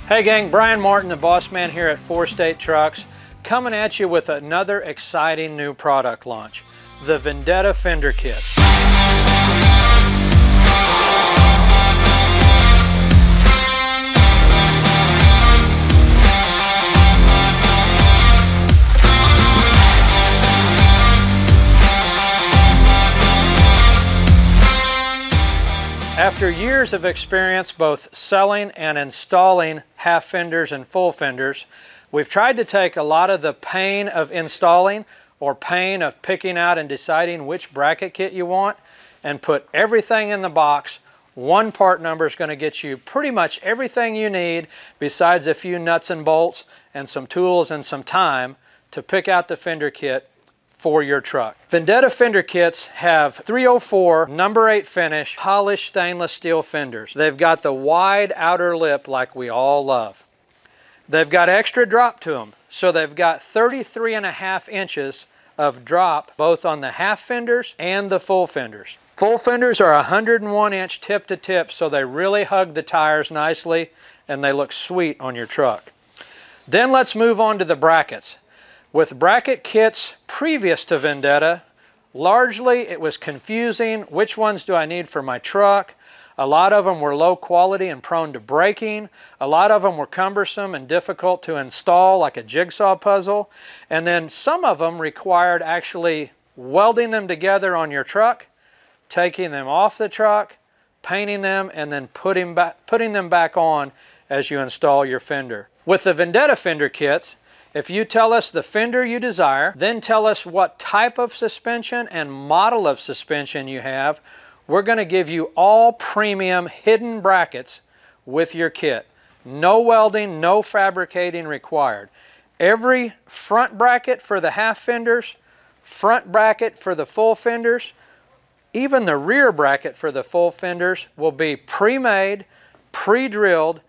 Hey gang, Brian Martin, the Bossman here at 4 State Trucks, coming at you with another exciting new product launch, the Vendetta Fender Kits. After years of experience both selling and installing half fenders and full fenders, we've tried to take a lot of the pain of installing or pain of picking out and deciding which bracket kit you want and put everything in the box. One part number is going to get you pretty much everything you need besides a few nuts and bolts and some tools and some time to pick out the fender kit for your truck. Vendetta Fender Kits have 304 number 8 finish polished stainless steel fenders. They've got the wide outer lip like we all love. They've got extra drop to them, so they've got 33.5 inches of drop both on the half fenders and the full fenders. Full fenders are 101 inch tip to tip, so they really hug the tires nicely and they look sweet on your truck. Then let's move on to the brackets. With bracket kits previous to Vendetta, largely it was confusing. Which ones do I need for my truck? A lot of them were low quality and prone to breaking. A lot of them were cumbersome and difficult to install, like a jigsaw puzzle. And then some of them required actually welding them together on your truck, taking them off the truck, painting them, and then putting them back on as you install your fender. With the Vendetta Fender Kits, if you tell us the fender you desire, then tell us what type of suspension and model of suspension you have, we're going to give you all premium hidden brackets with your kit. No welding, no fabricating required. Every front bracket for the half fenders, front bracket for the full fenders, even the rear bracket for the full fenders will be pre-made, pre-drilled,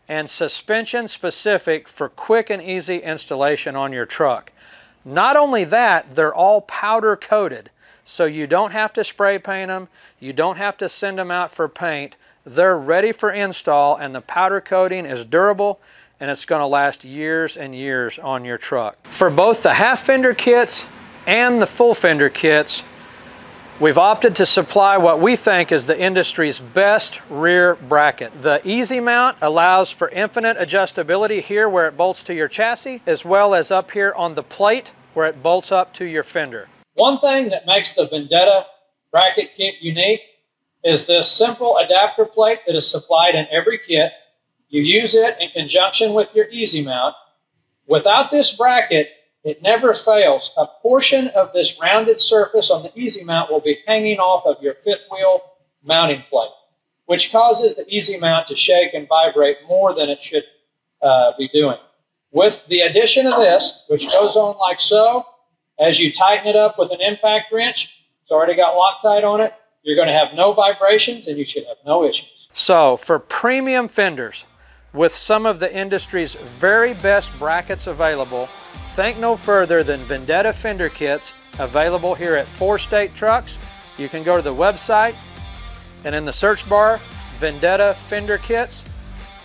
and suspension specific for quick and easy installation on your truck. Not only that, they're all powder coated, so you don't have to spray paint them, you don't have to send them out for paint. They're ready for install, and the powder coating is durable and it's going to last years and years on your truck. For both the half fender kits and the full fender kits, we've opted to supply what we think is the industry's best rear bracket. The Easy Mount allows for infinite adjustability here where it bolts to your chassis, as well as up here on the plate where it bolts up to your fender. One thing that makes the Vendetta bracket kit unique is this simple adapter plate that is supplied in every kit. You use it in conjunction with your Easy Mount. Without this bracket, it never fails. A portion of this rounded surface on the Easy Mount will be hanging off of your fifth wheel mounting plate, which causes the Easy Mount to shake and vibrate more than it should be doing. With the addition of this, which goes on like so, as you tighten it up with an impact wrench, it's already got Loctite on it, you're going to have no vibrations and you should have no issues. So for premium fenders with some of the industry's very best brackets available, think no further than Vendetta Fender Kits, available here at 4 State Trucks. You can go to the website and in the search bar, Vendetta Fender Kits,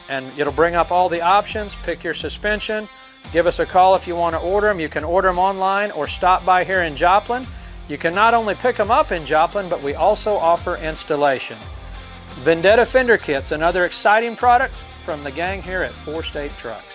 and it'll bring up all the options. Pick your suspension. Give us a call if you want to order them. You can order them online or stop by here in Joplin. You can not only pick them up in Joplin, but we also offer installation. Vendetta Fender Kits, another exciting product from the gang here at 4 State Trucks.